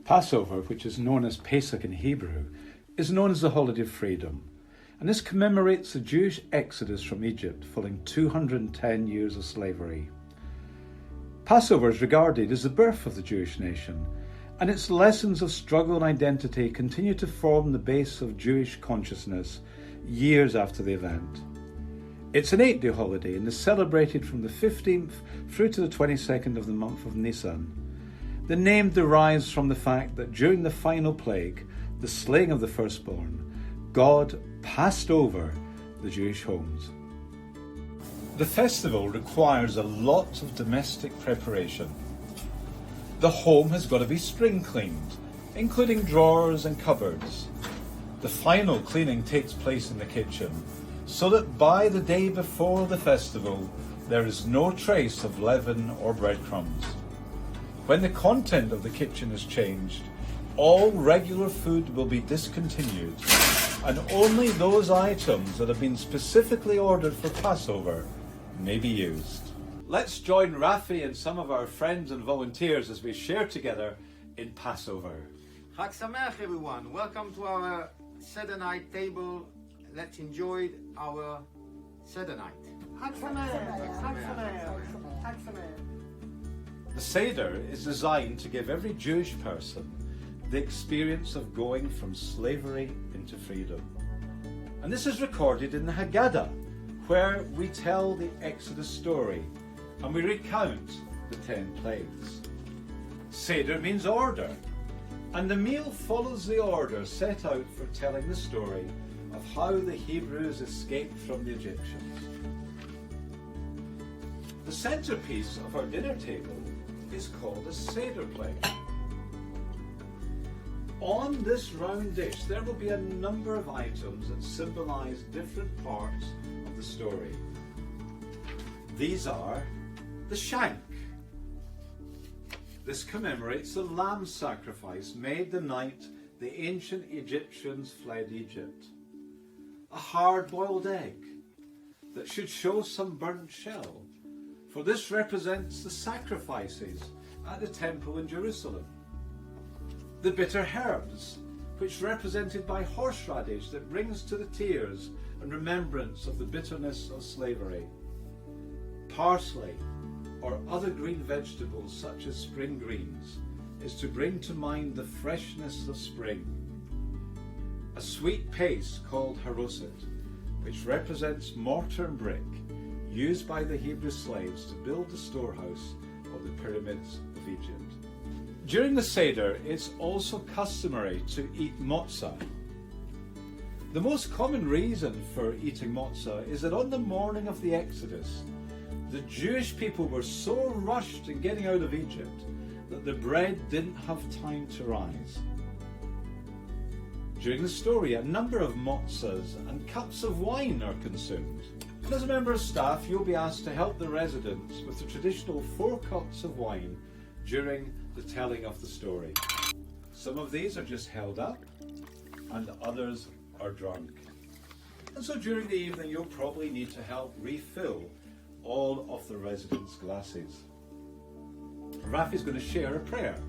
Passover, which is known as Pesach in Hebrew, is known as the holiday of freedom, and this commemorates the Jewish exodus from Egypt following 210 years of slavery. Passover is regarded as the birth of the Jewish nation, and its lessons of struggle and identity continue to form the base of Jewish consciousness years after the event. It's an 8-day holiday and is celebrated from the 15th through to the 22nd of the month of Nisan. The name derives from the fact that during the final plague, the slaying of the firstborn, God passed over the Jewish homes. The festival requires a lot of domestic preparation. The home has got to be spring cleaned, including drawers and cupboards. The final cleaning takes place in the kitchen, so that by the day before the festival, there is no trace of leaven or breadcrumbs. When the content of the kitchen is changed, all regular food will be discontinued, and only those items that have been specifically ordered for Passover may be used. Let's join Rafi and some of our friends and volunteers as we share together in Passover. Chag Sameach, everyone. Welcome to our Seder night table. Let's enjoy our Seder night. Chag Sameach. Chag Sameach. Chag Sameach. The Seder is designed to give every Jewish person the experience of going from slavery into freedom. And this is recorded in the Haggadah, where we tell the Exodus story and we recount the 10 plagues. Seder means order, and the meal follows the order set out for telling the story of how the Hebrews escaped from the Egyptians. The centerpiece of our dinner table is called a Seder plate. On this round dish there will be a number of items that symbolize different parts of the story. These are the shank. This commemorates the lamb sacrifice made the night the ancient Egyptians fled Egypt. A hard-boiled egg that should show some burnt shell, for this represents the sacrifices at the temple in Jerusalem. The bitter herbs, which represented by horseradish that brings to the tears and remembrance of the bitterness of slavery. Parsley, or other green vegetables such as spring greens, is to bring to mind the freshness of spring. A sweet paste called haroset, which represents mortar and brick, used by the Hebrew slaves to build the storehouse of the pyramids of Egypt. During the Seder, it's also customary to eat matzah. The most common reason for eating matzah is that on the morning of the Exodus, the Jewish people were so rushed in getting out of Egypt that the bread didn't have time to rise. During the story, a number of matzahs and cups of wine are consumed. And as a member of staff, you'll be asked to help the residents with the traditional 4 cups of wine during the telling of the story. Some of these are just held up and others are drunk. And so during the evening you'll probably need to help refill all of the residents' glasses. Rafi's going to share a prayer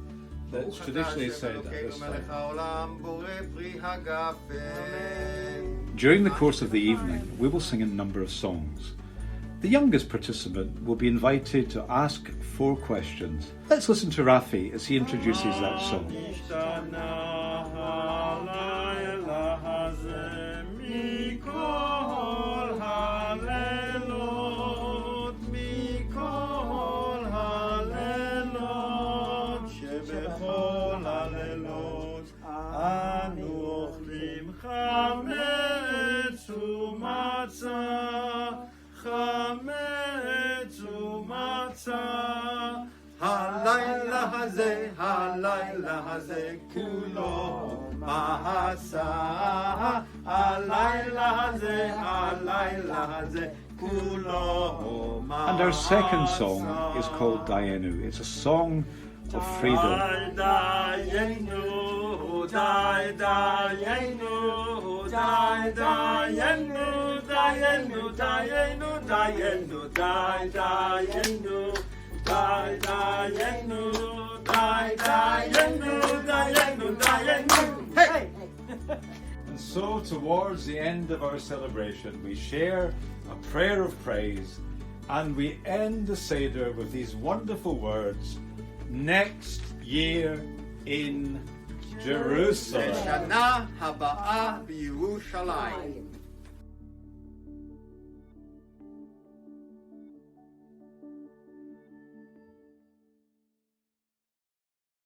that's traditionally said at this time. During the course of the evening, we will sing a number of songs. The youngest participant will be invited to ask 4 questions. Let's listen to Rafi as he introduces that song. הלילה הזה כולו מעשה, הלילה הזה כולו מעשה. And our second song is called Dayenu. It's a song of freedom. Dayenu, Dayenu, Dayenu, Dayenu, Dayenu, Dayenu, Dayenu, Dayenu, Dayenu, Dayenu, Dayenu. so towards the end of our celebration, we share a prayer of praise and we end the Seder with these wonderful words, next year in Jerusalem. Shana Haba'a B'Yerushalayim.